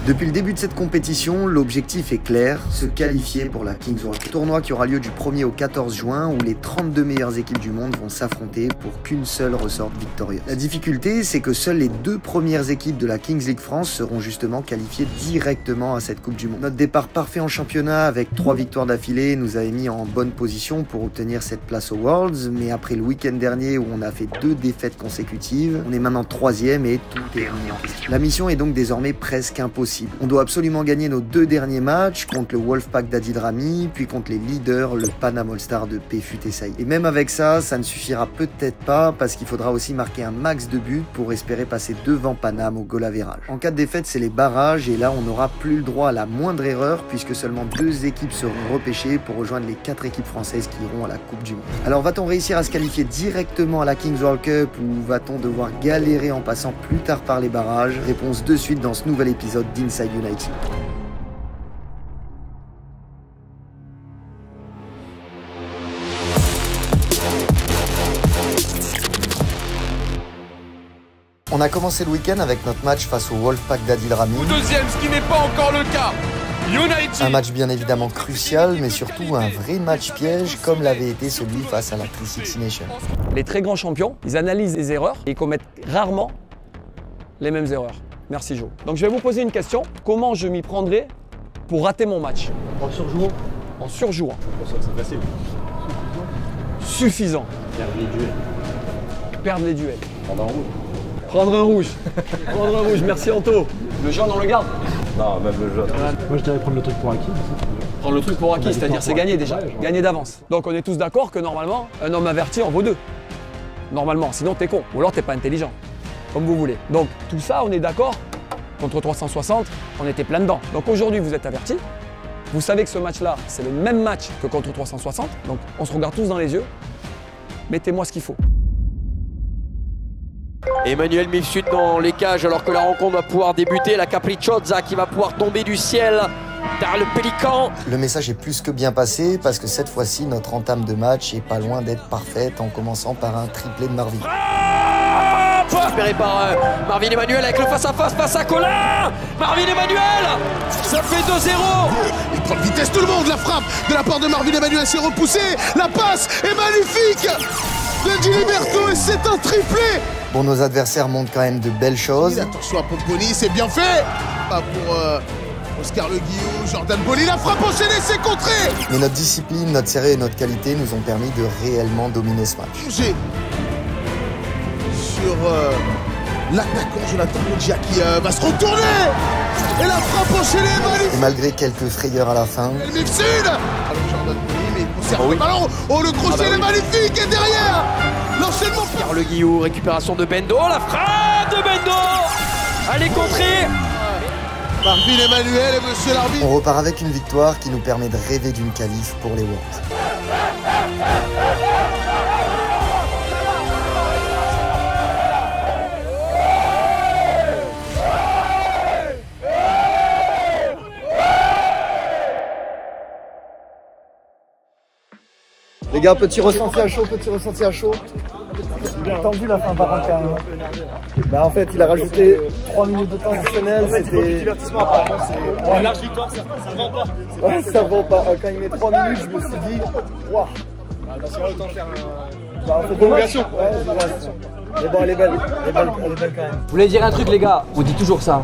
Depuis le début de cette compétition, l'objectif est clair, se qualifier pour la Kings World Cup. Tournoi qui aura lieu du 1er au 14 juin où les 32 meilleures équipes du monde vont s'affronter pour qu'une seule ressorte victorieuse. La difficulté, c'est que seules les 2 premières équipes de la Kings League France seront justement qualifiées directement à cette Coupe du Monde. Notre départ parfait en championnat avec 3 victoires d'affilée nous avait mis en bonne position pour obtenir cette place aux Worlds, mais après le week-end dernier où on a fait 2 défaites consécutives, on est maintenant 3e et tout est remis en question. La mission est donc désormais presque impossible. On doit absolument gagner nos 2 derniers matchs contre le Wolfpack d'Adil Rami, puis contre les leaders, le Panam All-Star de PFUT Saï. Et même avec ça, ça ne suffira peut-être pas parce qu'il faudra aussi marquer un max de buts pour espérer passer devant Panam au goal average. En cas de défaite, c'est les barrages et là, on n'aura plus le droit à la moindre erreur puisque seulement 2 équipes seront repêchées pour rejoindre les 4 équipes françaises qui iront à la Coupe du Monde. Alors, va-t-on réussir à se qualifier directement à la Kings World Cup ou va-t-on devoir galérer en passant plus tard par les barrages? Réponse de suite dans ce nouvel épisode d'Inside United. On a commencé le week-end avec notre match face au Wolfpack d'Adil Rami. Au deuxième, ce qui n'est pas encore le cas. United. Un match bien évidemment crucial, mais surtout un vrai match piège comme l'avait été celui face à la 360 Nation. Les très grands champions, ils analysent les erreurs et ils commettent rarement les mêmes erreurs. Merci Joe. Donc je vais vous poser une question. Comment je m'y prendrai pour rater mon match? En surjouant? En surjouant. Je pense que c'est facile. Suffisant. Perdre les duels. Perdre les duels. Prendre un rouge. Prendre un rouge. Prendre un rouge, merci Anto. Le jaune, on le garde? Non, même le jaune. Moi je dirais prendre le truc pour acquis. Prendre le truc pour acquis, c'est-à-dire c'est gagné déjà. Ouais, Gagné d'avance. Donc on est tous d'accord que normalement, un homme averti en vaut 2. Normalement, sinon t'es con. Ou alors t'es pas intelligent. Comme vous voulez. Donc tout ça, on est d'accord. Contre 360, on était plein dedans. Donc aujourd'hui, vous êtes avertis. Vous savez que ce match-là, c'est le même match que contre 360. Donc on se regarde tous dans les yeux. Mettez-moi ce qu'il faut. Emmanuel Mifsud dans les cages alors que la rencontre va pouvoir débuter. La Capricciosa qui va pouvoir tomber du ciel vers le Pélican. Le message est plus que bien passé parce que cette fois-ci, notre entame de match est pas loin d'être parfaite en commençant par un triplé de Marvin. Récupéré par Marvin Emmanuel avec le face-à-face face à Colin. Marvin Emmanuel, ça fait 2-0. Il prend de vitesse tout le monde, la frappe de la part de Marvin Emmanuel s'est repoussée. La passe est magnifique de Giliberto et c'est un triplé. Bon, nos adversaires montrent quand même de belles choses. Attention à Pomponi, c'est bien fait. Pas pour Oscar Le Guillou, Jordan Bolli, la frappe enchaînée, c'est contré. Mais notre discipline, notre sérieux et notre qualité nous ont permis de réellement dominer ce match. Sur l'attaquant Jonathan Moggia qui va se retourner. Et la frappe enchaînée est magnifique. Et malgré quelques frayeurs à la fin, El Mifsud. Alors Jordan Bolli, mais il conserve le ballon. Oh, le crochet est magnifique. Et derrière, l'enchaînement. Car Le Guillou, récupération de Bendo, la frappe de Bendo. Allez contrer. Marvin Emmanuel et monsieur l'arbitre. on repart avec une victoire qui nous permet de rêver d'une qualif pour les Worlds. Les gars, petit ressenti à chaud, Tendu la fin par contre. Bah en fait il a rajouté 3 minutes de temps additionnel, c'était... Une large victoire, ça ne vend pas. Ouais, ça vend pas. Quand il met 3 minutes, je me suis dit, waouh. Autant faire Une prolongation. Ouais, mais bon, elle est belle quand même. Je voulais dire un truc les gars, on dit toujours ça,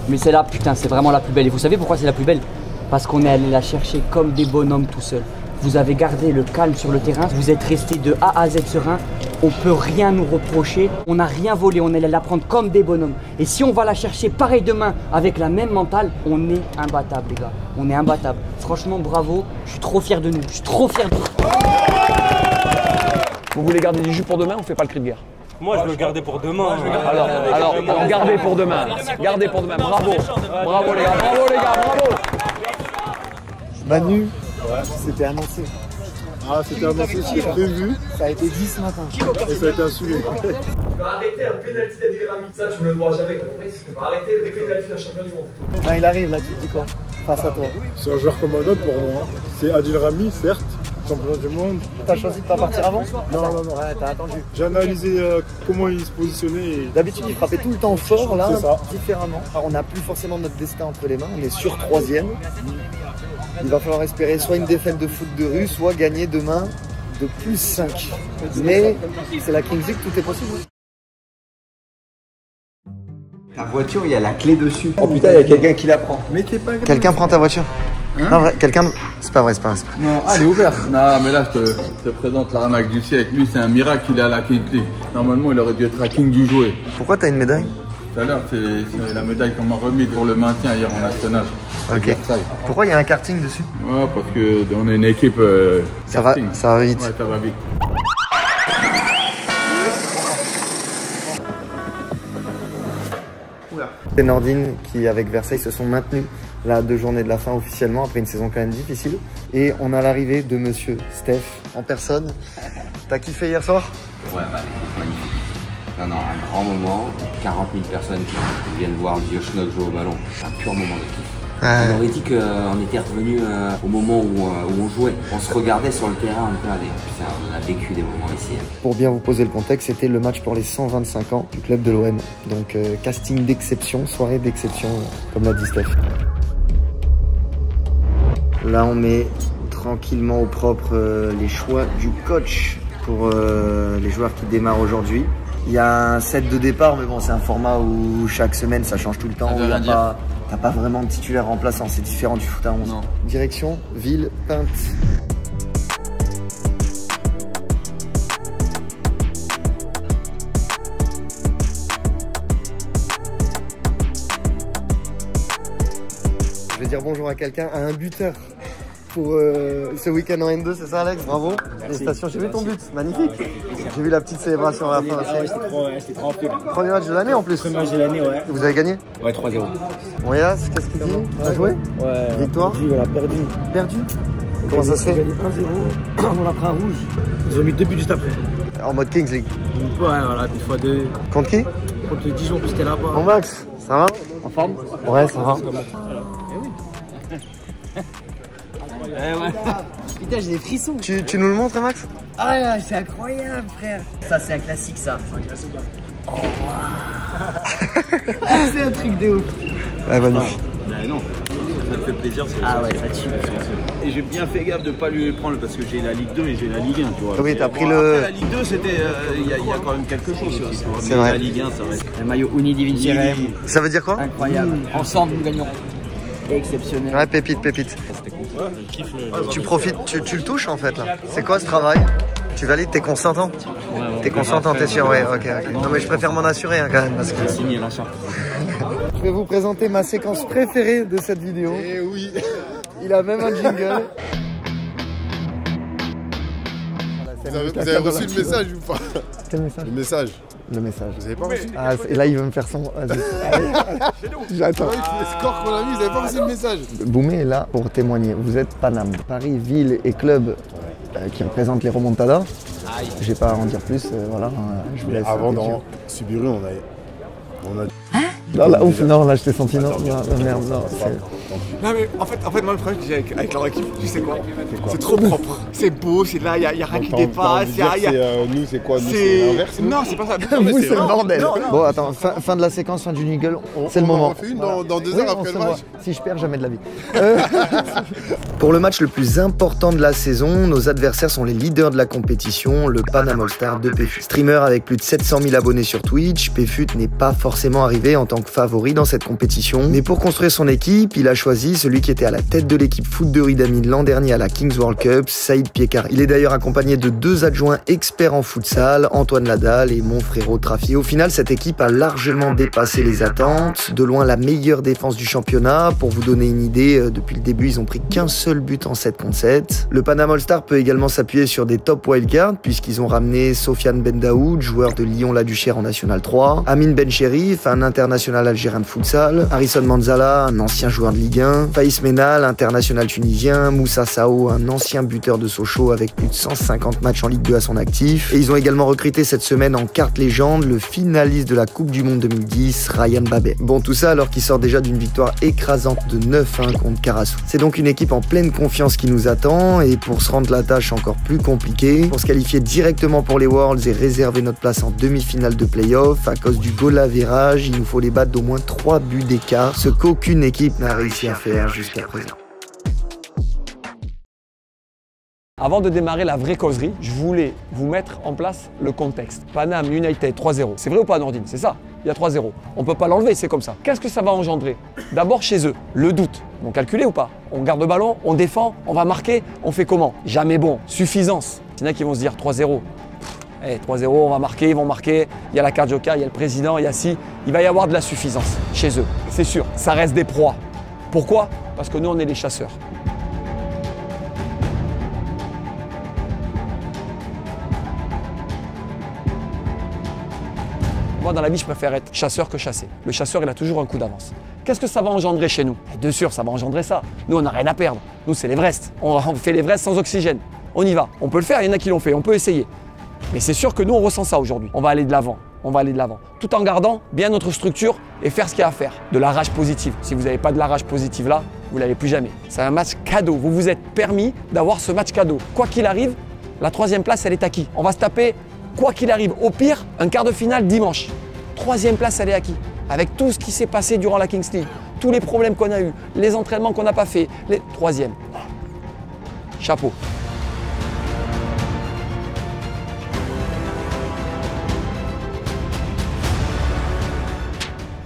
mais c'est là, putain, c'est vraiment la plus belle. Et vous savez pourquoi c'est la plus belle? Parce qu'on est allé la chercher comme des bonhommes tout seuls. Vous avez gardé le calme sur le terrain, vous êtes restés de A à Z serein, on peut rien nous reprocher, on n'a rien volé, on est allé la prendre comme des bonhommes. Et si on va la chercher pareil demain avec la même mentale, on est imbattable les gars, on est imbattable. Franchement bravo, je suis trop fier de nous, je suis trop fier de nous. Vous voulez garder du jus pour demain, on fait pas le cri de guerre. Moi je veux le garder pour demain. Alors, gardez pour demain. Gardez pour demain. Bravo. Bravo les gars, bravo. Manu, c'était annoncé. Ah, c'était annoncé, c'était prévu. Ça a été dit ce matin. Et ça a été assumé. Tu vas arrêter un pénalty d'Adil Rami. Ça, tu ne le vois jamais. Tu vas arrêter le pénalty d'un champion du monde. Non, il arrive là, tu te dis quoi face à toi? C'est un joueur comme un autre pour moi. C'est Adil Rami, certes, championnat du monde. T'as choisi de pas partir avant? Non. Ouais, t'as attendu. J'ai analysé comment il se positionnait. Et... D'habitude, il frappait tout le temps fort, là, C'est ça. différemment. Alors, on n'a plus forcément notre destin entre les mains, on est sur 3e. Il va falloir espérer soit une défaite de foot de rue, soit gagner demain de plus 5. Mais c'est la Kings League, tout est possible. Ta voiture, il y a la clé dessus. Oh putain, il y a quelqu'un qui la prend. Mais t'es pas... Quelqu'un prend ta voiture? Non, vrai, quelqu'un... C'est pas vrai. Non, elle est ouverte. Non, mais là, je te présente l'arnaque du siècle. Lui, c'est un miracle qu'il est à la King League. Normalement, il aurait dû être à King du jouet. Pourquoi t'as une médaille? Tout à l'heure, c'est la médaille qu'on m'a remise pour le maintien hier en national. Ok. Pourquoi il y a un karting dessus? Ouais, parce qu'on est une équipe ça va vite. Ouais, ça va vite. C'est Nordine qui, avec Versailles, se sont maintenus là 2 journées de la fin officiellement, après une saison quand même difficile. Et on a l'arrivée de monsieur Steph en personne. T'as kiffé hier soir? Ouais, bah, magnifique. Non, un grand moment. 40 000 personnes qui viennent voir le vieux schnock jouer au ballon. Un pur moment de kiff. On aurait dit qu'on était revenu au moment où on jouait. On se regardait sur le terrain, on a vécu des moments ici. Pour bien vous poser le contexte, c'était le match pour les 125 ans du club de l'OM. Donc casting d'exception, soirée d'exception, comme l'a dit Steph. Là, on met tranquillement au propre les choix du coach pour les joueurs qui démarrent aujourd'hui. Il y a un set de départ, mais bon, c'est un format où chaque semaine ça change tout le temps. T'as pas vraiment de titulaire remplaçant, c'est différent du foot à 11. Non. Direction Villepinte. Je vais dire bonjour à quelqu'un, à un buteur pour ce week-end en N2, c'est ça Alex? Bravo. Félicitations, j'ai vu ton but, magnifique. J'ai vu la petite célébration à la fin aussi. C'était trop rapide. Premier match de l'année en plus. Premier match de l'année, ouais. Vous avez gagné? Ouais, 3-0. Moyas, qu'est-ce qu'il dit? T'as joué? Ouais. Victoire? Perdu. Perdu? Comment ça se fait? 1-0, on a pris un rouge. Ils ont mis 2 buts juste après. En mode Kings League? Ouais, voilà, des fois 2. Contre qui? Contre Dijon, puis c'était là-bas. Bon Max, ça va? En forme? Ouais, ça va. Ouais. Putain, j'ai des frissons. Tu nous le montres, Max? Ah, c'est incroyable, frère. Ça, c'est un classique, ça. Oh, c'est un truc de ouf. Ouais, magnifique. Non, ça me fait plaisir. Ah ouais, ça tue. Et j'ai bien fait gaffe de ne pas lui prendre parce que j'ai la Ligue 2 et j'ai la Ligue 1, tu vois. Oui, t'as pris après, la Ligue 2, c'était. Il y a quand même quelque chose aussi. C'est vrai. La Ligue 1, ça reste. Le maillot Uni Divinci Rem. Ça veut dire quoi? Incroyable. Ensemble, nous gagnons. Exceptionnel. Ouais, pépite. Tu profites, tu le touches en fait là. C'est quoi ce travail? Tu valides, t'es consentant? T'es consentant, t'es sûr? Ouais, ok. Non mais je préfère m'en assurer hein, quand même parce que... signé l'achat. Je vais vous présenter ma séquence préférée de cette vidéo. Eh oui. Il a même un jingle. Vous avez reçu le message ou pas? Quel message? Le message. Le message. Vous avez pas reçu? Ah, et là il veut me faire son... J'attends. Le score qu'on a mis, vous avez pas reçu le message? Boumé est là pour témoigner. Vous êtes Paname. Paris, ville et club qui représentent les remontadas. Je vais pas en dire plus, voilà. Je vous laisse. Avant dans Subiru, on a... Non, là, ouf, non, là je t'ai senti, non, merde, non. Non mais en fait moi le problème que j'ai avec leur équipe, tu sais quoi? C'est trop propre, c'est beau, c'est là, il y a rien qui dépasse, nous c'est quoi? Nous c'est l'inverse? Non c'est pas ça. Vous c'est le bordel. Bon attends, fin de la séquence, fin du jingle, c'est le moment. On en fait une dans 2 heures après le match. Si je perds, jamais de la vie. Pour le match le plus important de la saison, nos adversaires sont les leaders de la compétition, le Panama All-Star de PFUT. Streamer avec plus de 700 000 abonnés sur Twitch, PFUT n'est pas forcément arrivé en tant que favori dans cette compétition. Mais pour construire son équipe, il a choisi celui qui était à la tête de l'équipe foot de Ridamine l'an dernier à la Kings World Cup, Saïd Piekar. Il est d'ailleurs accompagné de 2 adjoints experts en futsal, Antoine Ladal et mon frérot Trafi. Au final, cette équipe a largement dépassé les attentes. De loin, la meilleure défense du championnat. Pour vous donner une idée, depuis le début, ils ont pris qu'un seul but en 7 contre 7. Le Panama All-Star peut également s'appuyer sur des top wildcards, puisqu'ils ont ramené Sofiane Bendaoud, joueur de Lyon-la-Duchère en National 3, Amine Bencherif, un international algérien de futsal, Harrison Manzala, un ancien joueur de Ligue 1, Faïs Mena, l'international tunisien, Moussa Sao, un ancien buteur de Sochaux avec plus de 150 matchs en Ligue 2 à son actif. Et ils ont également recruté cette semaine en carte légende le finaliste de la Coupe du Monde 2010, Ryan Babel. Bon, tout ça alors qu'il sort déjà d'une victoire écrasante de 9-1 contre Carassou. C'est donc une équipe en pleine confiance qui nous attend, et pour se rendre la tâche encore plus compliquée, pour se qualifier directement pour les Worlds et réserver notre place en demi-finale de play-off, à cause du goal average, il nous faut les battre d'au moins 3 buts d'écart, ce qu'aucune équipe n'a réussi à faire jusqu'à présent. Avant de démarrer la vraie causerie, je voulais vous mettre en place le contexte. Paname United 3-0. C'est vrai ou pas, Nordine? C'est ça, il y a 3-0. On ne peut pas l'enlever, c'est comme ça. Qu'est-ce que ça va engendrer? D'abord chez eux, le doute. Ils vont calculer ou pas? On garde le ballon, on défend, on va marquer, on fait comment? Jamais bon. Suffisance. Il y en a qui vont se dire 3-0. 3-0, on va marquer, ils vont marquer. Il y a la carte joker, il y a le président, il y a si. Il va y avoir de la suffisance chez eux. C'est sûr, ça reste des proies. Pourquoi? Parce que nous, on est les chasseurs. Moi, dans la vie, je préfère être chasseur que chassé. Le chasseur, il a toujours un coup d'avance. Qu'est-ce que ça va engendrer chez nous? De sûr, ça va engendrer ça. Nous, on n'a rien à perdre. Nous, c'est l'Everest. On fait l'Everest sans oxygène. On y va. On peut le faire, il y en a qui l'ont fait. On peut essayer. Mais c'est sûr que nous, on ressent ça aujourd'hui. On va aller de l'avant. On va aller de l'avant. Tout en gardant bien notre structure et faire ce qu'il y a à faire. De la rage positive. Si vous n'avez pas de la rage positive là, vous ne l'avez plus jamais. C'est un match cadeau. Vous vous êtes permis d'avoir ce match cadeau. Quoi qu'il arrive, la 3e place, elle est acquise. On va se taper, quoi qu'il arrive, au pire, un quart de finale dimanche. 3e place, elle est acquise. Avec tout ce qui s'est passé durant la Kings League, tous les problèmes qu'on a eus, les entraînements qu'on n'a pas fait, les 3e. Chapeau.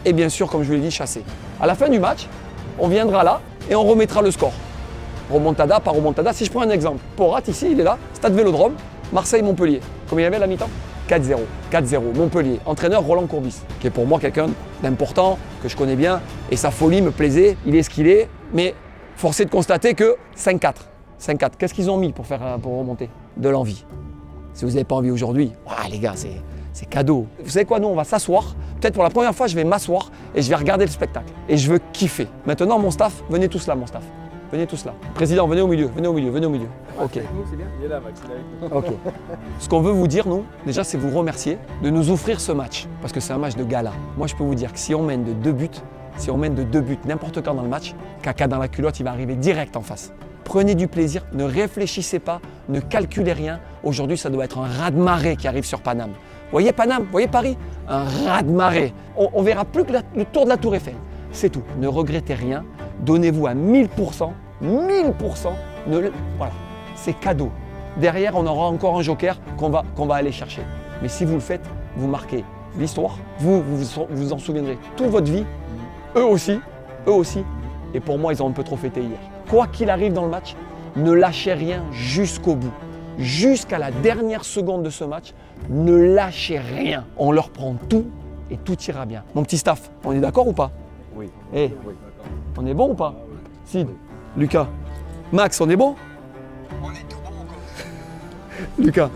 Et bien sûr, comme je vous l'ai dit, chasser. À la fin du match, on viendra là et on remettra le score. Remontada par remontada. Si je prends un exemple, Porat ici, il est là, Stade Vélodrome, Marseille-Montpellier. Combien il y avait à la mi-temps? 4-0. 4-0. Montpellier. Entraîneur Roland Courbis, qui est pour moi quelqu'un d'important, que je connais bien. Et sa folie me plaisait. Il est ce qu'il est. Mais force est de constater que 5-4. 5-4. Qu'est-ce qu'ils ont mis pour remonter? De l'envie. Si vous n'avez pas envie aujourd'hui, les gars, c'est cadeau. Vous savez quoi? Nous, on va s'asseoir. Peut-être pour la première fois, je vais m'asseoir et je vais regarder le spectacle. Et je veux kiffer. Maintenant, mon staff, venez tous là, mon staff. Venez tous là. Président, venez au milieu, venez au milieu, venez au milieu. Ok. C'est bien. Il est là, Max, il est avec nous. Ok. Ce qu'on veut vous dire, nous, déjà, c'est vous remercier de nous offrir ce match. Parce que c'est un match de gala. Moi, je peux vous dire que si on mène de 2 buts, n'importe quand dans le match, caca dans la culotte, il va arriver direct en face. Prenez du plaisir, ne réfléchissez pas, ne calculez rien. Aujourd'hui, ça doit être un raz-de-marée qui arrive sur Paname. Vous voyez Paname, vous voyez Paris? Un raz-de-marée. On verra plus que le tour de la Tour Eiffel. C'est tout. Ne regrettez rien. Donnez-vous à 1000%. 1000%. Voilà. C'est cadeau. Derrière, on aura encore un joker qu'on va aller chercher. Mais si vous le faites, vous marquez l'histoire. Vous en souviendrez toute votre vie. Eux aussi. Et pour moi, ils ont un peu trop fêté hier. Quoi qu'il arrive dans le match, ne lâchez rien jusqu'au bout. Jusqu'à la dernière seconde de ce match, ne lâchez rien. On leur prend tout et tout ira bien. Mon petit staff, on est d'accord ou pas? Oui. Oui. On est bon ou pas? Sid, Lucas, Max, on est bon? On est tout bon. Lucas.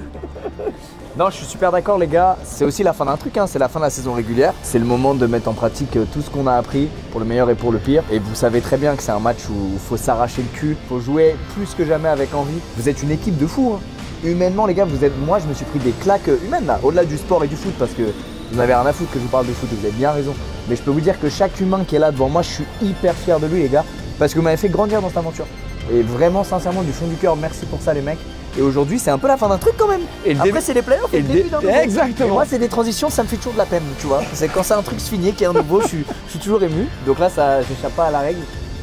Non, je suis super d'accord les gars, c'est aussi la fin d'un truc, c'est la fin de la saison régulière. C'est le moment de mettre en pratique tout ce qu'on a appris, pour le meilleur et pour le pire. Et vous savez très bien que c'est un match où il faut s'arracher le cul, il faut jouer plus que jamais avec envie. Vous êtes une équipe de fous. Humainement les gars, moi je me suis pris des claques humaines là, au-delà du sport et du foot, parce que vous n'avez rien à foutre que je vous parle de foot, vous avez bien raison. Mais je peux vous dire que chaque humain qui est là devant moi, je suis hyper fier de lui les gars, parce que vous m'avez fait grandir dans cette aventure. Et vraiment, sincèrement, du fond du cœur, merci pour ça les mecs. Et aujourd'hui, c'est un peu la fin d'un truc quand même. Et après, c'est les playoffs et le début d'un nouveau. Exactement. Et moi, c'est des transitions, ça me fait toujours de la peine, tu vois. C'est quand c'est un truc fini, qu'il y a un nouveau, je suis toujours ému. Donc là, ça, j'échappe pas à la règle.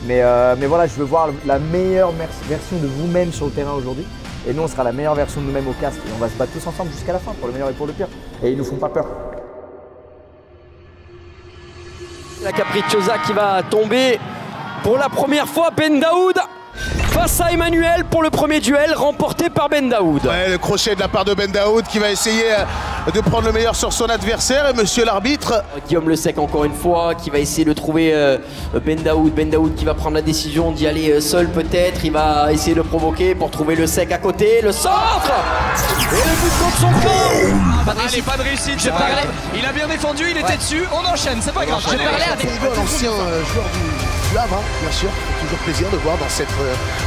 Mais voilà, je veux voir la meilleure version de vous-même sur le terrain aujourd'hui. Et nous, on sera la meilleure version de nous-mêmes au casque. Et on va se battre tous ensemble jusqu'à la fin, pour le meilleur et pour le pire. Et ils nous font pas peur. La Capricciosa qui va tomber pour la première fois. Ben Daoud face à Emmanuel pour le premier duel remporté par Ben Daoud. Ouais, le crochet de la part de Ben Daoud qui va essayer de prendre le meilleur sur son adversaire. Et monsieur l'arbitre Guillaume Le Sec encore une fois qui va essayer de trouver Ben Daoud. Ben Daoud qui va prendre la décision d'y aller seul peut-être. Il va essayer de le provoquer pour trouver Le Sec à côté. Le centre et le but contre son camp. Allez, pas de réussite, c'est pas grave. Il a bien défendu, il était dessus, on enchaîne, c'est pas grave. l'ancien joueur du suave, hein, bien sûr. C'est toujours plaisir de voir dans cette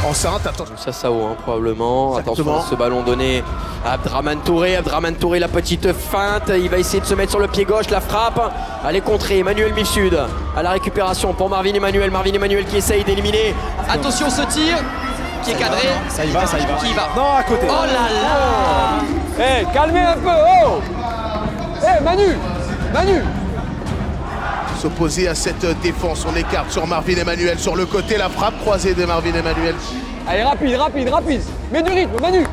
enceinte. Attention. Sassao, hein, probablement. Exactement. Attention à ce ballon donné à Abdraman Touré. Abdraman Touré, la petite feinte. Il va essayer de se mettre sur le pied gauche. La frappe. Elle est contrée. Emmanuel Mifsud à la récupération pour Marvin Emmanuel. Marvin Emmanuel qui essaye d'éliminer. Attention, ce tir qui est cadré. Ça y va, ça y va. Qui y va? Non, à côté. Oh là là. Eh, calmez un peu, oh. Eh, Manu. S'opposer à cette défense, on écarte sur Marvin Emmanuel sur le côté, la frappe croisée de Marvin Emmanuel. Allez, rapide. Mets du rythme, Manu.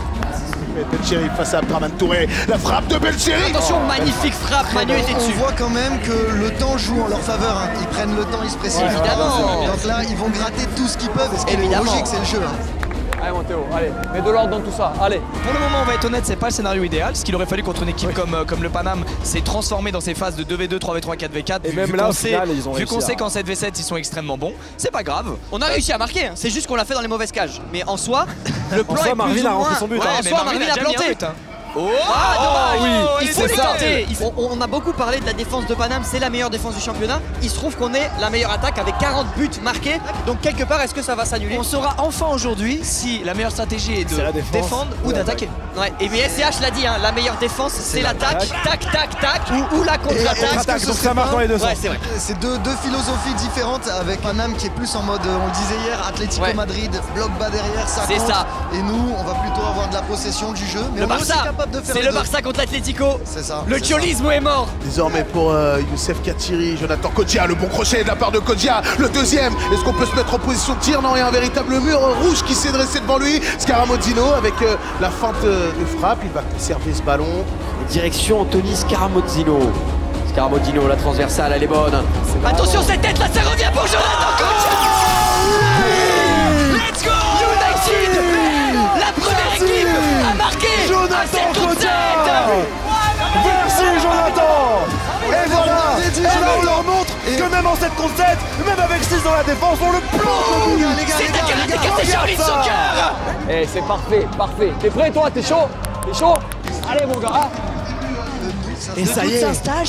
Belcheri face à Abdraman Touré, la frappe de Belcheri. Attention, magnifique frappe, Manu était dessus. On voit quand même que le temps joue en leur faveur, hein. Ils prennent le temps, ils se précipitent. Évidemment. Donc là, ils vont gratter tout ce qu'ils peuvent, parce que c'est logique, c'est le jeu. Hein. Allez, mon Théo, allez, mets de l'ordre dans tout ça, allez. Pour le moment, on va être honnête, c'est pas le scénario idéal. Ce qu'il aurait fallu contre une équipe comme le Paname, c'est transformer dans ces phases de 2v2, 3v3, 4v4. Et même là, au final, ils ont réussi. Vu qu'on sait qu'en 7v7, ils sont extrêmement bons, c'est pas grave. On a réussi à marquer, hein. C'est juste qu'on l'a fait dans les mauvaises cages. Mais en soi, le plan est Marvin plus ou a moins... rempli son but. Ouais, En en soi, soi, Marvin a planté. Oh, dommage. Oui, il faut les tenter. On a beaucoup parlé de la défense de Paname, c'est la meilleure défense du championnat. Il se trouve qu'on est la meilleure attaque avec 40 buts marqués. Donc quelque part, est-ce que ça va s'annuler? On saura enfin aujourd'hui si la meilleure stratégie est de défendre ou d'attaquer. Ouais, et bien SCH l'a dit, hein, la meilleure défense c'est l'attaque, tac, ou la contre-attaque. Donc ça marche dans les deux sens. Ouais, c'est vrai. C'est deux philosophies différentes, avec Paname qui est plus en mode, on le disait hier, Atlético Madrid, bloc bas derrière, ça c'est compte. ça. Et nous, on va plutôt avoir de la possession du jeu. Mais Le on est aussi Barça, capable de faire c'est les le deux. Barça contre l'Atlético. C'est ça. Le tcholisme est mort. Désormais pour Youssef Katiri, Jonathan Kodjia, le bon crochet de la part de Kodjia, le deuxième. Est-ce qu'on peut se mettre en position de tir? Non, il y a un véritable mur rouge qui s'est dressé devant lui. Scaramozzino avec la feinte de frappe, il va conserver ce ballon. Direction Anthony Scaramozzino. Scaramozzino, la transversale, elle est bonne. Attention cette tête là, ça revient pour Jonathan Kodjia. Let's go United. La première équipe a marqué à cette contre 7. Merci Jonathan. Et voilà. Et là on leur montre que même en 7 contre 7, même avec 6 dans la défense, on le plante. C'est ta karatéka, c'est Shaolin Soccer. Eh, c'est parfait. T'es prêt, toi? T'es chaud? Allez, mon gars. Et ça y est,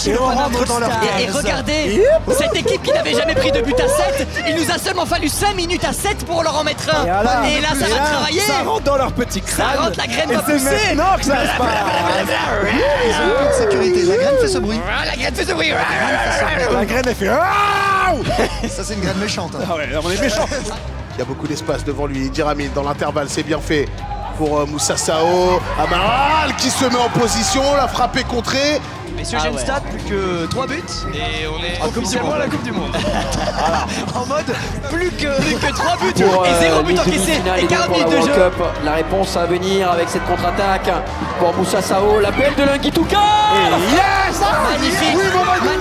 et on rentre dans leur case. Et regardez, cette équipe qui n'avait jamais pris de but à 7, il nous a seulement fallu 5 minutes à 7 pour leur en mettre un. Et là, ça va travailler. Ça rentre dans leur petit crâne. Ça rentre, la graine va Et pousser. c'est maintenant que ça se passe. Ils ont plus de sécurité, la graine fait ce bruit. La graine fait ce bruit. La graine elle fait. Ça, c'est une graine méchante. Hein. Ah ouais, on est méchants. Il y a beaucoup d'espace devant lui. Diramine dans l'intervalle, c'est bien fait pour Moussa Sao. Amaral qui se met en position, la frappe est contrée. Messieurs, j'ai une stat, plus que 3 buts et on est officiellement à la Coupe du Monde. En mode plus que 3 buts Et 0 but encaissé demi-finale et 40 pour la minutes de World jeu. Cup. La réponse à venir avec cette contre-attaque pour Moussa Sao. L'appel de Lunguituka. Yes. Magnifique.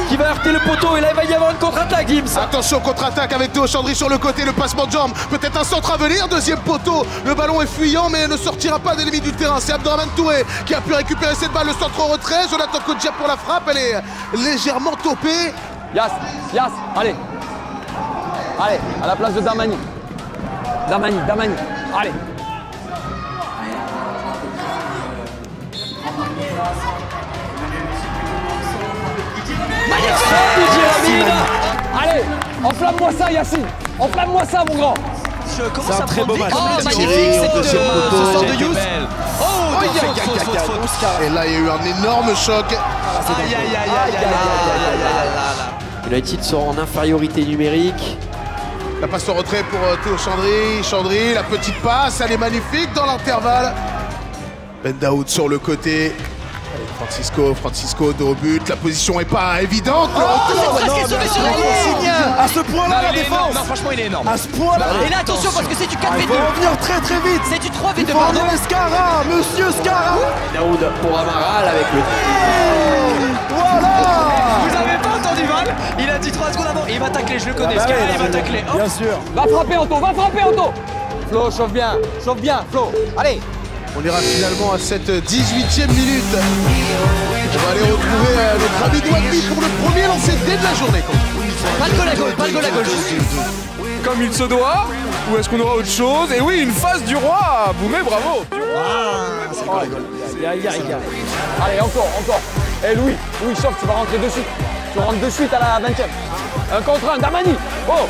Qui va heurter le poteau et là il va y avoir une contre-attaque, Gims. Attention, contre-attaque avec Théo Chandry sur le côté, le passement de jambe. Peut-être un centre à venir, deuxième poteau. Le ballon est fuyant mais ne sortira pas des limites du terrain. C'est Abdraman Touré qui a pu récupérer cette balle, le centre au retrait. Jonathan Kodjia pour la frappe, elle est légèrement topée. Yas, allez, à la place de Damani. Allez. Allez, enflamme-moi ça, Yacine. Enflamme-moi ça, mon grand. Je commence à très beau match. Oh, magnifique, ce centre de Youss. Oh, Et là, il y a eu un énorme choc. United sort en infériorité numérique. La passe au retrait pour Théo Chandry. Chandry, la petite passe, elle est magnifique dans l'intervalle. Bendaoud sur le côté. Francisco dos au but. La position est pas évidente. À ce point-là, la défense. Non, franchement, il est énorme. À ce point-là. Et là, attention, parce que c'est du 4v2. Il faut revenir très vite. C'est du 3v2. Il faut enlever Scara, monsieur Scara. Daoud pour Amaral avec le. Voilà. Vous avez pas entendu Val? Il a dit 3 secondes avant. Il va tacler, je le connais. Scara, il va tacler. Bien sûr. Va frapper, Anto. Flo, chauffe bien, Flo. Allez. On ira finalement à cette 18e minute. On va aller retrouver notre ami Douadmi pour le premier lancé dès de la journée. Pas le goal à gauche. Comme il se doit. Ou est-ce qu'on aura autre chose? Et oui, une phase du roi. Boumé, bravo. Allez, encore. Eh Louis, chauffe, tu vas rentrer de suite. Tu rentres de suite à la 20e. Un contre un, Damani. Oh,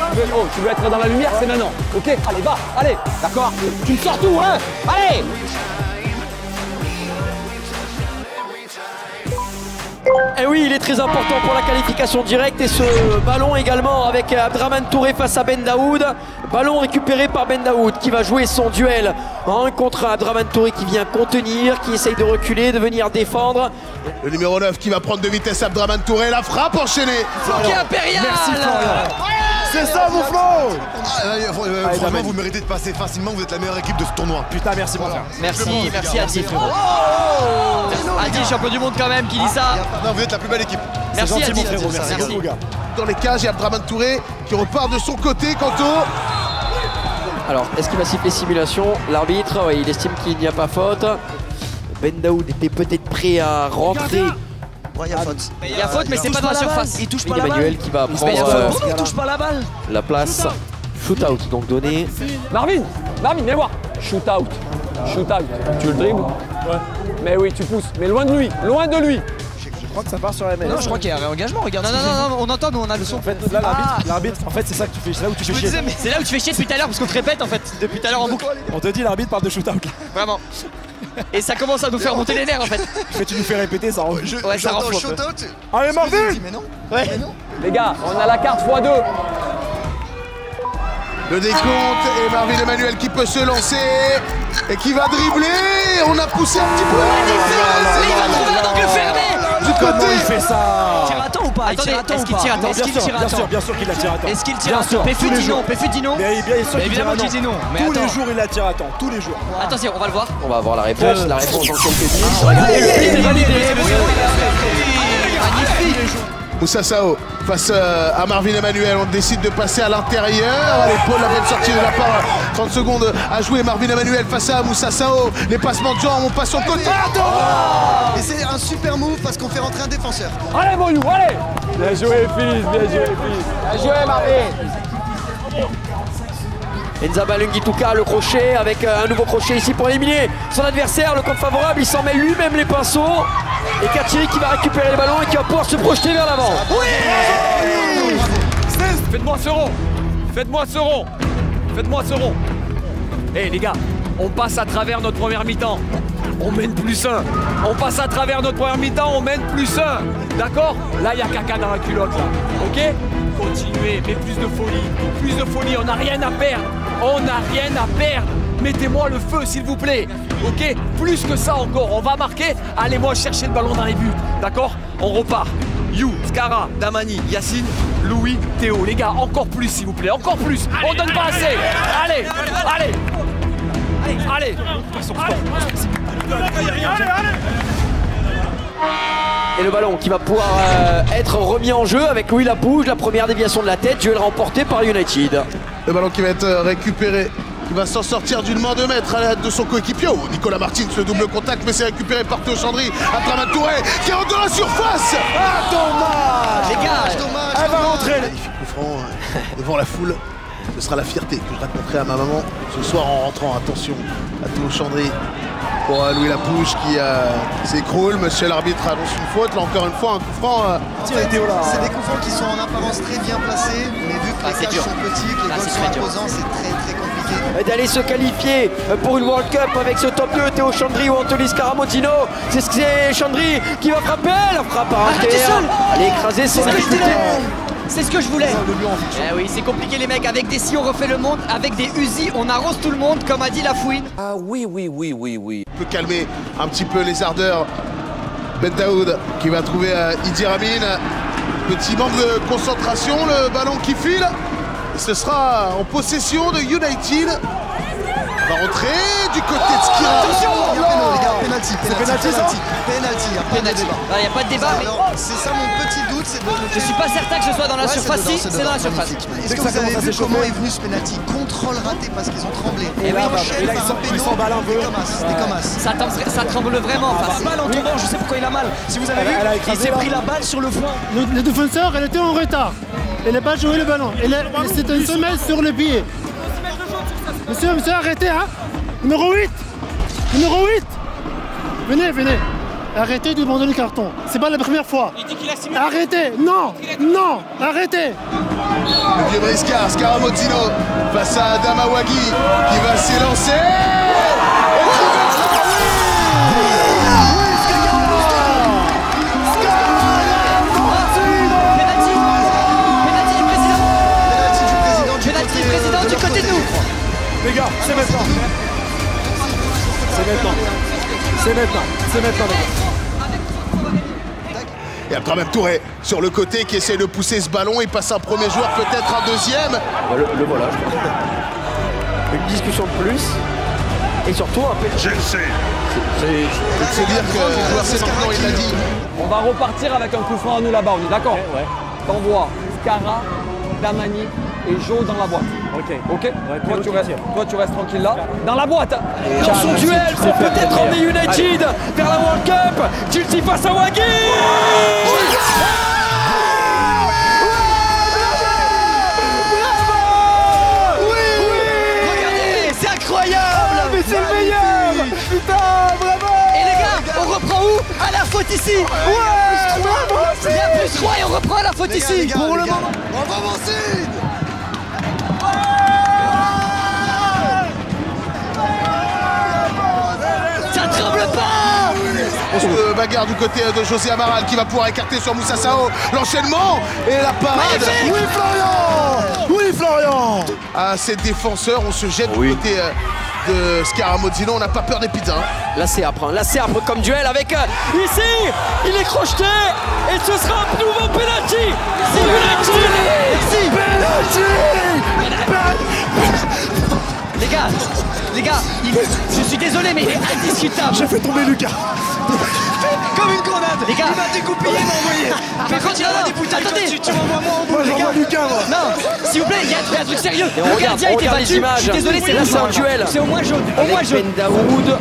tu veux être dans la lumière, c'est maintenant. Ok, allez, va, allez. D'accord. Tu me sors tout, hein. Allez. Et oui, il est très important pour la qualification directe et ce ballon également avec Abdraman Touré face à Ben Daoud. Ballon récupéré par Ben Daoud qui va jouer son duel en 1 contre 1. Abdraman Touré qui vient contenir, qui essaye de reculer, de venir défendre. Le numéro 9 qui va prendre de vitesse Abdraman Touré, la frappe enchaînée. Fouquet Impérial. Merci Florian. C'est ça mon Flo. Franchement, vous méritez de passer facilement, vous êtes la meilleure équipe de ce tournoi. Putain, merci mon frère. Merci Adi. Adi, champion du monde quand même, qui dit ça. Non, vous êtes la plus belle équipe. Merci Adi, mon frérot, merci beaucoup gars. Dans les cages, il y a Abdraman Touré qui repart de son côté. Kanto. Alors, est-ce qu'il va siffler simulation? L'arbitre, il estime qu'il n'y a pas faute. Ben Daoud était peut-être prêt à rentrer. Il y a faute. Il y a faute, mais c'est pas dans la surface. Il touche pas la balle. Emmanuel qui va prendre il touche pas la balle. La place. Shootout donc donné. Marvin, viens voir. Shootout. Tu le dribbles? Ouais. Mais oui, tu pousses. Mais loin de lui, Je crois que ça part sur la main. Non, je crois qu'il y a un réengagement, regarde. Non, on entend, nous on a le son. En fait, là, l'arbitre, en fait, c'est ça que tu fais. C'est là où tu fais chier. C'est là où tu fais chier depuis tout à l'heure, parce qu'on te répète en fait, depuis tout à l'heure en boucle. On te dit, l'arbitre parle de shootout là. Vraiment. Et ça commence à nous faire monter les nerfs en fait. Tu nous fais répéter, ça rend. Ouais, ça rend fou. Allez, Marvin. Mais non. Ouais. Les gars, on a la carte x2. Le décompte et Marvin Emmanuel qui peut se lancer et qui va dribbler. On a poussé un petit peu. Il va trouver un angle fermé. Du côté. Il fait ça. Tire à temps ou pas? Attendez, est-ce qu'il tire à temps? Bien sûr qu'il la tire à temps. Est-ce qu'il tire à temps? Péfu dit non. Bien sûr qu'il évidemment qu'il dit non. Tous les jours il la tire à temps, tous les jours. Attention, on va le voir. On va avoir la réponse. La réponse dans quelques minutes. Magnifique. Moussa Sao face à Marvin Emmanuel, on décide de passer à l'intérieur. L'épaule, la bonne sortie de la part. 30 secondes à jouer. Marvin Emmanuel face à Moussa Sao. Les passements de jambes, on passe sur le côté. Et c'est un super move parce qu'on fait rentrer un défenseur. Allez, Boyou, allez. Bien joué, fils. Bien joué, Marvin. Enza Balungituka, le crochet avec un nouveau crochet ici pour éliminer son adversaire. Le compte favorable, il s'en met lui-même les pinceaux. Et Katiri qui va récupérer le ballon et qui va pouvoir se projeter vers l'avant. Oui. Faites-moi ce rond. Eh les gars, on passe à travers notre première mi-temps. On mène +1. On passe à travers notre première mi-temps, on mène +1. D'accord? Là, il y a caca dans la culotte, là. Ok? Continuez, mais plus de folie. On n'a rien à perdre. Mettez-moi le feu, s'il vous plaît. Ok? Plus que ça encore. On va marquer. Allez-moi chercher le ballon dans les buts. D'accord? On repart. You, Skara, Damani, Yacine, Louis, Théo. Les gars, encore plus, s'il vous plaît. Encore plus. On donne pas assez. Allez. Et le ballon qui va pouvoir être remis en jeu avec Louis Lapouge. La première déviation de la tête, duel remporté par United. Le ballon qui va être récupéré, qui va s'en sortir d'une main de maître à l'aide de son coéquipier. Nicolas Martins, le double contact, mais c'est récupéré par Théo Chandry. Abdraman Touré qui rentre dans la surface. Ah, dommage. Les gars, elle va rentrer. Magnifique coup franc devant la foule. Ce sera la fierté que je raconterai à ma maman ce soir en rentrant. Attention à Théo Chandry pour Louis Lapouge qui s'écroule. Monsieur l'arbitre annonce une faute. Là encore une fois, un coup franc. C'est des coups francs qui sont en apparence très bien placés, mais vu que les cages sont petites, les goals sont imposants, c'est très compliqué. D'aller se qualifier pour une World Cup avec ce top 2, Théo Chandry ou Anthony Scaramotino. C'est Chandry qui va frapper. La frappe à terre. Allez écraser son difficulté. C'est ce que je voulais. Eh oui, c'est compliqué les mecs. Avec des si on refait le monde, avec des Uzi on arrose tout le monde, comme a dit Lafouine. Ah oui. On peut calmer un petit peu les ardeurs. Ben Daoud qui va trouver Idi Amin. Petit manque de concentration, le ballon qui file. Et ce sera en possession de United. On va rentrer du côté de Skira. Attention, penalty. Il n'y a pas de débat. C'est ça mon petit doute. Je suis pas certain que ce soit dans la surface. Si, c'est dans la surface. Est-ce que vous avez vu comment est venu ce penalty? Contrôle raté parce qu'ils ont tremblé. Et là, ils s'emballent un peu. C'était comme as. Ça tremble vraiment. La balle en tombant, je sais pourquoi il a mal. Si vous avez vu, il s'est pris la balle sur le flanc. Le défenseur, elle était en retard. Elle n'a pas joué le ballon. C'est un semelle sur le pied. Monsieur, arrêtez, hein. Numéro 8. Venez. Arrêtez de demander le carton. C'est pas la première fois. Il dit qu'il a signé. Arrêtez. Non. Non. Arrêtez. Le vieux briscard, Scaramozzino, face à Damawagi, qui va s'élancer. Du côté de nous. Les gars, c'est maintenant. C'est maintenant. C'est maintenant. C'est maintenant, les gars. Et Abdraman Touré sur le côté qui essaie de pousser ce ballon. Il passe un premier joueur, peut-être un deuxième. Le voilà, je crois. Une discussion de plus. Et surtout un peu. Je le sais. C'est dire que le joueur c'est maintenant, il l'a dit. On va repartir avec un coup franc à nous là-bas, on est d'accord? Ouais. T'envoies Skara, Damani et Jo dans la boîte. Ok. Ok. Ouais, toi, tu restes tranquille là. Dans la boîte. Dans son duel pour peut-être emmener United vers la World Cup. Chelsea face à Wagi. Regardez, c'est incroyable. Mais c'est le meilleur. Putain, bravo. Et les gars, on reprend où? À la faute ici. Ouais, bravo. Il y a plus 3 et on reprend à la faute ici. Pour le moment. On va avancer. Bagarre du côté de José Amaral qui va pouvoir écarter sur Moussa Sao. L'enchaînement et la parade. Oui, Florian. Oui, Florian. À ces défenseurs, on se jette du côté de Scaramozzino. On n'a pas peur des pizzas. Là c'est âpre comme duel avec ici. Il est crocheté et ce sera un nouveau penalty. C'est penalty. Les gars, je suis désolé mais il est indiscutable. J'ai fait tomber Lucas. Comme une grenade. Les gars, il m'a découpé, il m'a envoyé. Par contre, il a des bouteilles. Attendez, tu m'envoies moi en bout, les gars. Lucas, moi. Non, s'il vous plaît, il y a un truc sérieux. Le gardien était battu. Je suis désolé, c'est un duel. C'est au moins jaune. Au moins jaune. Bendaoud.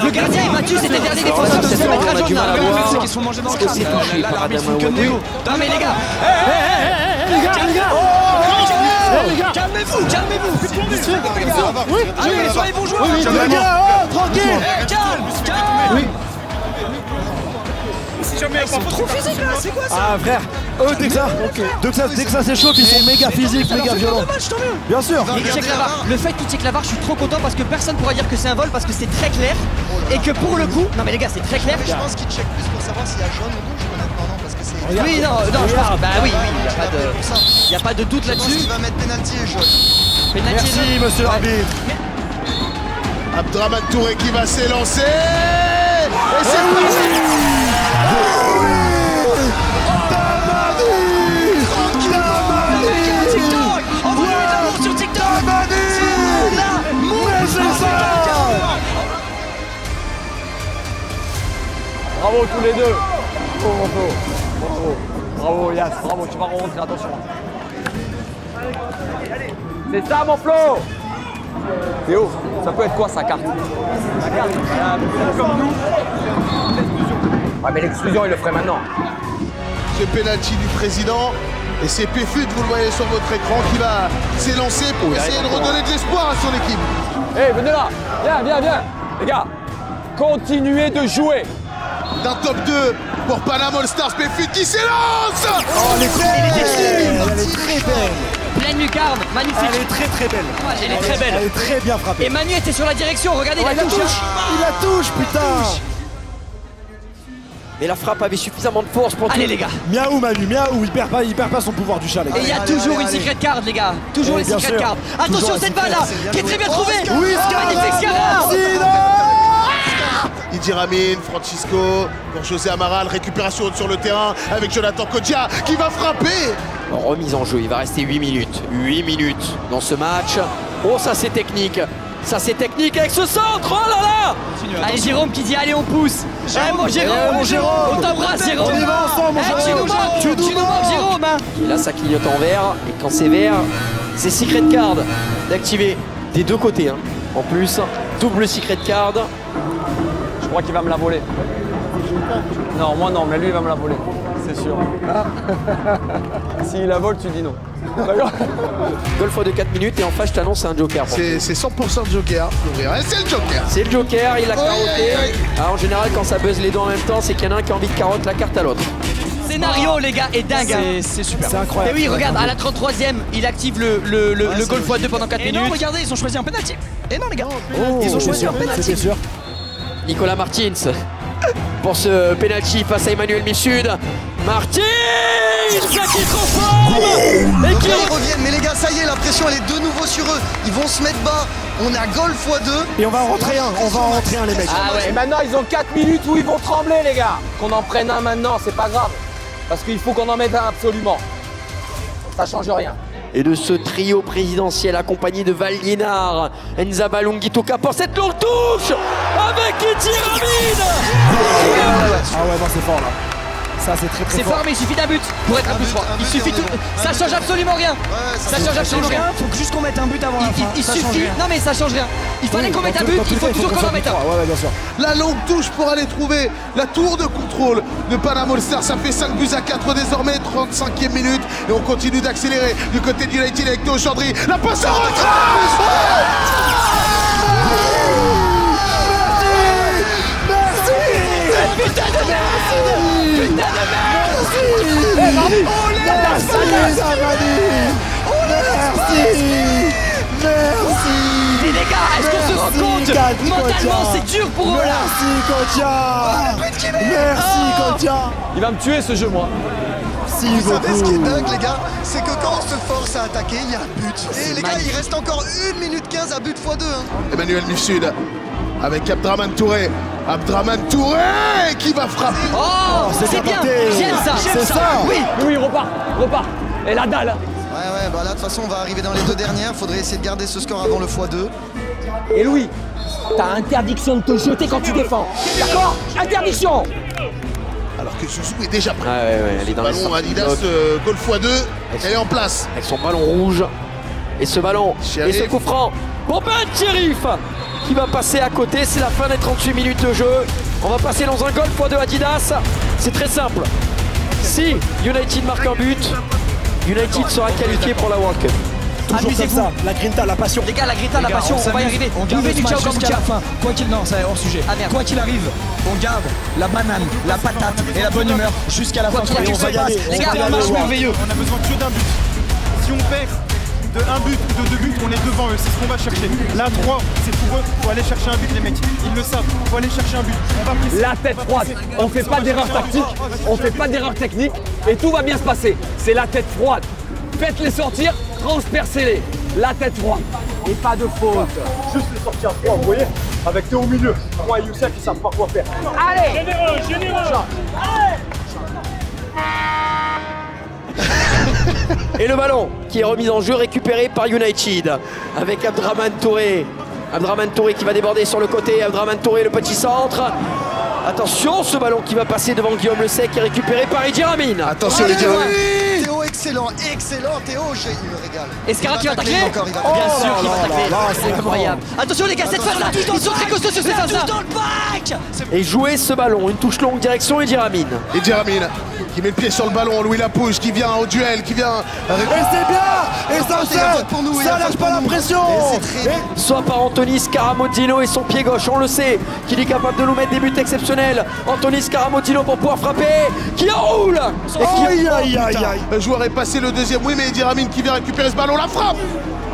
Le gardien est battu, c'était le dernier défenseur. C'est se mettre à jaune là. C'est qu'ils se font manger dans le crâne. Non mais les gars. Les gars, calmez-vous. Oui, allez, soyez bons joueurs. Les gars, tranquille. Calme. Oui. Ils sont trop physiques là, c'est quoi ça? Ah frère, eux dès que ça s'échauffe, ils sont méga physiques, méga violents. Bien sûr. Le fait qu'il check la VAR, je suis trop content parce que personne pourra dire que c'est un vol parce que c'est très clair et que pour le coup, non mais les gars, c'est très clair. Je pense qu'il check plus pour savoir s'il y a jaune ou rouge honnêtement, non, parce que c'est. Oui, non, je pense. Bah oui, il n'y a pas de doute là-dessus. Il va mettre penalty et jaune. Merci monsieur l'arbitre. Abdraman Touré qui va s'élancer. Et c'est parti. Bravo tous les deux. Bravo Yas, bravo, tu vas remontrer, attention. C'est ça mon Flo. Théo, ça peut être quoi sa carte? Comme nous. Ouais mais l'exclusion il le ferait maintenant. Ce penalty du président. Et c'est Péfut, vous le voyez sur votre écran, qui va s'élancer pour essayer de redonner de l'espoir à son équipe. Eh, venez là. Viens. Les gars, continuez de jouer. D'un top 2 pour Panama All Stars, Péfut qui s'élance. Oh, elle est très belle. Pleine lucarne, magnifique. Elle est très belle. Elle est très belle. Elle est très bien frappée. Et Manu était sur la direction, regardez, il la touche. Il la touche, putain. Mais la frappe avait suffisamment de force pour. Allez les gars. Miaou Manu, miaou, il perd pas son pouvoir du chat les gars. Et il y a toujours une secret card les gars. Toujours une secret card. Attention cette balle là, qui est très bien trouvée. Oui, magnifique Skara. Idi Ramin, Francisco, pour José Amaral, récupération sur le terrain avec Jonathan Kodja qui va frapper. Remise en jeu, il va rester 8 minutes. 8 minutes dans ce match. Oh ça c'est technique. Ça c'est technique avec ce centre. Oh là là. Allez Jérôme qui dit allez on pousse. Mon Jérôme, on t'embrasse Jérôme. On y va ensemble mon Jérôme. Tu nous manques Jérôme. Et là ça clignote en vert. Et quand c'est vert, c'est secret card d'activer des deux côtés. En plus, double secret card. Je crois qu'il va me la voler. Non, moi non, mais lui il va me la voler. C'est sûr. S'il la vole, tu dis non. D'accord. Golf de 4 minutes et enfin je t'annonce un joker. C'est 100% joker. C'est le joker. C'est le joker, il a carotté. Alors, en général quand ça buzz les deux en même temps, c'est qu'il y en a un qui a envie de carotte la carte à l'autre. Scénario les gars est dingue. C'est super. C'est incroyable. Et oui, regarde, à la 33e, il active le golf x2 pendant 4 minutes. Et non, regardez, ils ont choisi un penalty. Et non les gars, ils ont choisi un penalty. C'est sûr. Nicolas Martins pour ce penalty face à Emmanuel Mifsud. Martins qui transforme et qui reviennent. Mais les gars, ça y est, la pression elle est de nouveau sur eux. Ils vont se mettre bas. On a golf x2. Et on va en rentrer un, les mecs. Ah ouais. Et maintenant ils ont 4 minutes où ils vont trembler les gars. Qu'on en prenne un maintenant, c'est pas grave. Parce qu'il faut qu'on en mette un absolument. Ça change rien. Et de ce trio présidentiel accompagné de Val Liénard, Enza Balungitoka pour cette longue touche avec Etiramine. Ah ouais, non, c'est fort là. Ça, c'est très C'est fort, mais il suffit d'un but pour être un plus fort. Il suffit tout. Ça change absolument rien. Ça change absolument rien. Faut juste qu'on mette un but avant la fin. Il suffit. Non, mais ça change rien. Il fallait qu'on mette un but. Il faut toujours qu'on en mette un. Ouais, bien sûr. La longue touche pour aller trouver la tour de contrôle de Panam All-Star. Ça fait 5 buts à 4 désormais, 35e minute. Et on continue d'accélérer du côté de United avec Théo Chandry. La passe en retrait. Putain de merde! Putain de merde! Merci! Mais les gars, est-ce qu'on se rend compte? Mentalement, c'est dur pour eux là! Merci Kotia! Il va me tuer ce jeu, moi. Vous savez ce qui est dingue les gars, c'est que quand on se force à attaquer, il y a un but. Et les gars, il reste encore 1 minute 15 à but x2. Emmanuel Mifsud avec Abdraman Touré. Abdraman Touré qui va frapper. Oh, c'est bien, j'aime ça. C'est ça. Oui, repart. Et la dalle. Ouais, bah là de toute façon on va arriver dans les 2 dernières. Faudrait essayer de garder ce score avant le x2. Et Louis, t'as interdiction de te jeter quand tu défends. D'accord? Interdiction. Alors que Zouzou est déjà prêt. Ouais, elle est dans les ballon Adidas Golf x2, elle est en place. Avec son ballon rouge. Et ce ballon, Chérif. et ce coup franc pour Ben Chérif qui va passer à côté. C'est la fin des 38 minutes de jeu. On va passer dans un Golf x2 Adidas. C'est très simple. Si United marque un but, United sera qualifié pour la World Cup. Toujours comme ça, la grinta, la passion. Les gars, la grinta, la passion, on va y arriver. On garde ce match jusqu'à la fin. Quoi qu'il non, c'est hors sujet. Quoi qu'il arrive, on garde la banane, la patate et la bonne humeur jusqu'à la fin. Et on va y aller. Les gars, un match merveilleux. On a besoin que d'un but. Si on perd de 1 but ou de 2 buts, on est devant eux, c'est ce qu'on va chercher. Là, 3, c'est pour eux, faut aller chercher un but les mecs. Ils le savent, faut aller chercher un but. On va presser. La tête froide. On fait pas d'erreur tactique, on fait pas d'erreur technique et tout va bien se passer. C'est la tête froide. Faites-les sortir, transpercez-les. La tête froide. Et pas de faute. Juste les sortir à 3, vous voyez? Avec Théo au milieu. Moi et Youssef, ils savent pas quoi faire. Allez! Généreux. Et le ballon qui est remis en jeu, récupéré par United avec Abdraman Touré. Abdraman Touré qui va déborder sur le côté. Abdraman Touré, le petit centre. Attention, ce ballon qui va passer devant Guillaume Le Sec est récupéré par Etiramine. Attention les Etiramine. Théo, excellent Théo, il me régale. Escara qui va tacler. Bien sûr qu'il va tacler. C'est incroyable. Attention les gars, cette phase là, ils sont très costauds sur cette phase là. Dans le bac. Et jouer ce ballon, une touche longue direction Etiramine. Etiramine qui met le pied sur le ballon, Louis Lapouche qui vient au duel, qui vient... Et c'est bien. Et ça lâche pas la pression. Soit par Anthony Scaramozzino et son pied gauche, on le sait, qu'il est capable de nous mettre des buts exceptionnels. Anthony Scaramozzino pour pouvoir frapper, qui enroule. Aïe. Le joueur est passé le deuxième, oui, mais Etiramine qui vient récupérer ce ballon, la frappe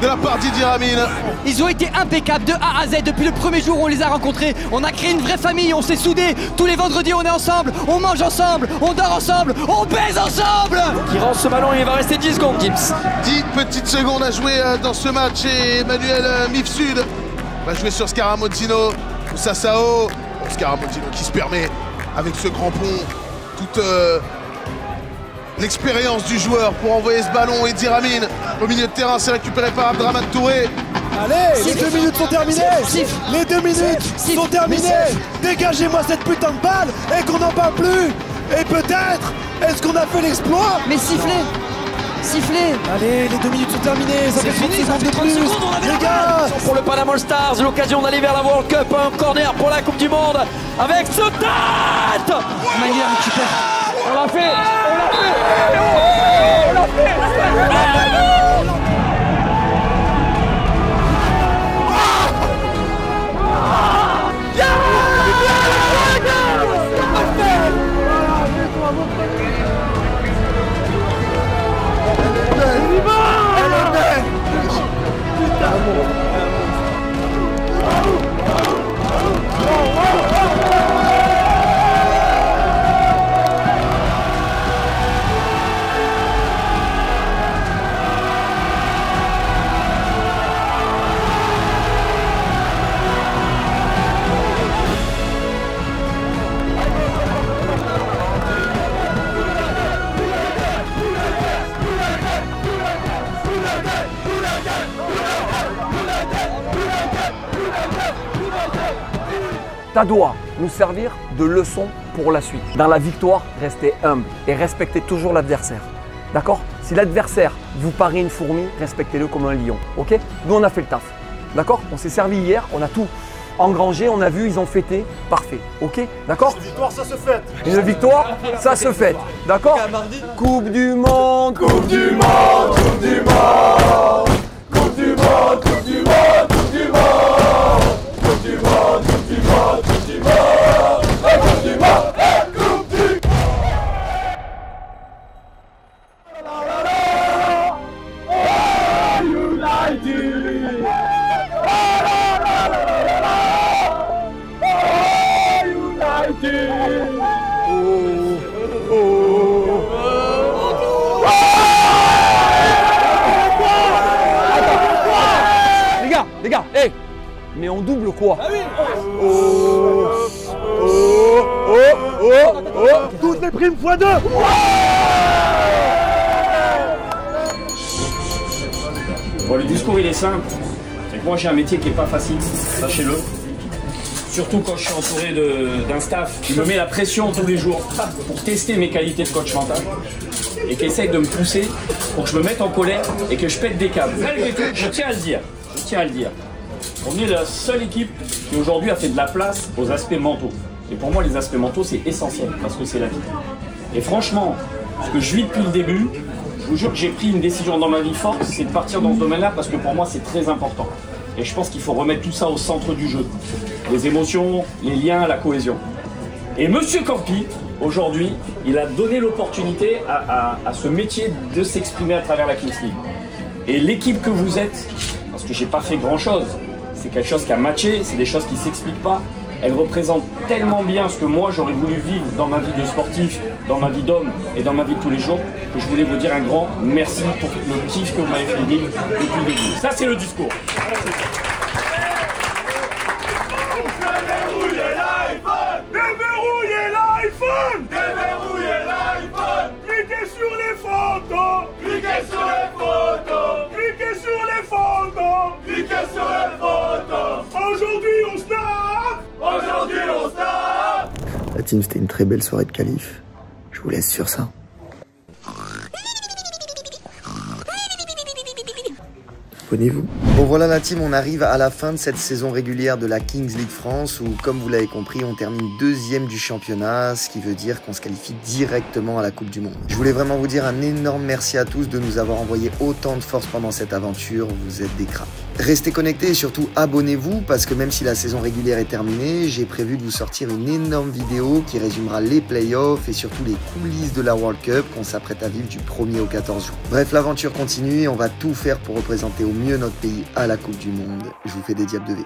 de la part d'Etiramine. Ils ont été impeccables de A à Z depuis le premier jour où on les a rencontrés. On a créé une vraie famille, on s'est soudés. Tous les vendredis on est ensemble, on mange ensemble, on dort ensemble, on baise ensemble. Qui rend ce ballon et il va rester 10 secondes, Gibbs. 10 petites secondes à jouer dans ce match et Emmanuel Mifsud va jouer sur Scaramozzino ou Sassao. Scaramozzino qui se permet avec ce crampon toute l'expérience du joueur pour envoyer ce ballon. Etiramine au milieu de terrain, c'est récupéré par Abdraman Touré. Allez, les 2 minutes sont terminées. Les 2 minutes sont terminées. Dégagez-moi cette putain de balle et qu'on n'en parle plus. Et peut-être, est-ce qu'on a fait l'exploit? Mais sifflez. Allez, les 2 minutes sont terminées. Ça fait 30 secondes de plus. Les gars, pour le Panam All Stars, l'occasion d'aller vers la World Cup, un corner pour la Coupe du Monde avec ce tête. Mania récupère. On l'a fait. On l'a fait. Ça doit nous servir de leçon pour la suite. Dans la victoire, restez humble et respectez toujours l'adversaire. D'accord? Si l'adversaire vous paraît une fourmi, respectez-le comme un lion. Ok? Nous, on a fait le taf. D'accord? On s'est servi hier, on a tout engrangé, on a vu, ils ont fêté. Parfait. Ok? D'accord? Une victoire, ça se fête. Une victoire, ça se fête. D'accord? Coupe du monde! Coupe du monde! Coupe du monde! Coupe du monde! Coupe du monde! Coupe du monde! Coupe du monde! Coupe du monde! Coupe du monde! Coupe du monde! Coupe du Les gars, hey! Mais on double quoi? Toutes les primes x2. Bon, le discours il est simple. C'est que moi j'ai un métier qui est pas facile, sachez-le. Surtout quand je suis entouré d'un staff qui me met la pression tous les jours pour tester mes qualités de coach mental et qui essaye de me pousser pour que je me mette en colère et que je pète des câbles. Malgré tout, je tiens à le dire. On est la seule équipe qui aujourd'hui a fait de la place aux aspects mentaux. Et pour moi, les aspects mentaux, c'est essentiel parce que c'est la vie. Et franchement, ce que je vis depuis le début, je vous jure que j'ai pris une décision dans ma vie forte, c'est de partir dans ce domaine-là parce que pour moi, c'est très important. Et je pense qu'il faut remettre tout ça au centre du jeu. Les émotions, les liens, la cohésion. Et Monsieur Campi, aujourd'hui, il a donné l'opportunité à ce métier de s'exprimer à travers la Kings League. Et l'équipe que vous êtes, parce que j'ai pas fait grand-chose, c'est quelque chose qui a matché, c'est des choses qui ne s'expliquent pas. Elle représente tellement bien ce que moi j'aurais voulu vivre dans ma vie de sportif, dans ma vie d'homme et dans ma vie de tous les jours, que je voulais vous dire un grand merci pour le kiff que vous m'avez fait vivre depuis le début. Ça c'est le discours. Déverrouillez l'iPhone. Déverrouillez l'iPhone. Cliquez sur les photos. Cliquez sur les photos. Cliquez sur les photos. Cliquez sur les photos. Aujourd'hui on snap. Aujourd'hui on snap. La team, c'était une très belle soirée de qualif. Je vous laisse sur ça. Abonnez-vous. Bon voilà la team, on arrive à la fin de cette saison régulière de la Kings League France où, comme vous l'avez compris, on termine deuxième du championnat, ce qui veut dire qu'on se qualifie directement à la Coupe du Monde. Je voulais vraiment vous dire un énorme merci à tous de nous avoir envoyé autant de force pendant cette aventure, vous êtes des cracks. Restez connectés et surtout abonnez-vous parce que même si la saison régulière est terminée, j'ai prévu de vous sortir une énorme vidéo qui résumera les playoffs et surtout les coulisses de la World Cup qu'on s'apprête à vivre du 1er au 14 juin. Bref, l'aventure continue et on va tout faire pour représenter au mieux notre pays à la Coupe du Monde. Je vous fais des diables de V.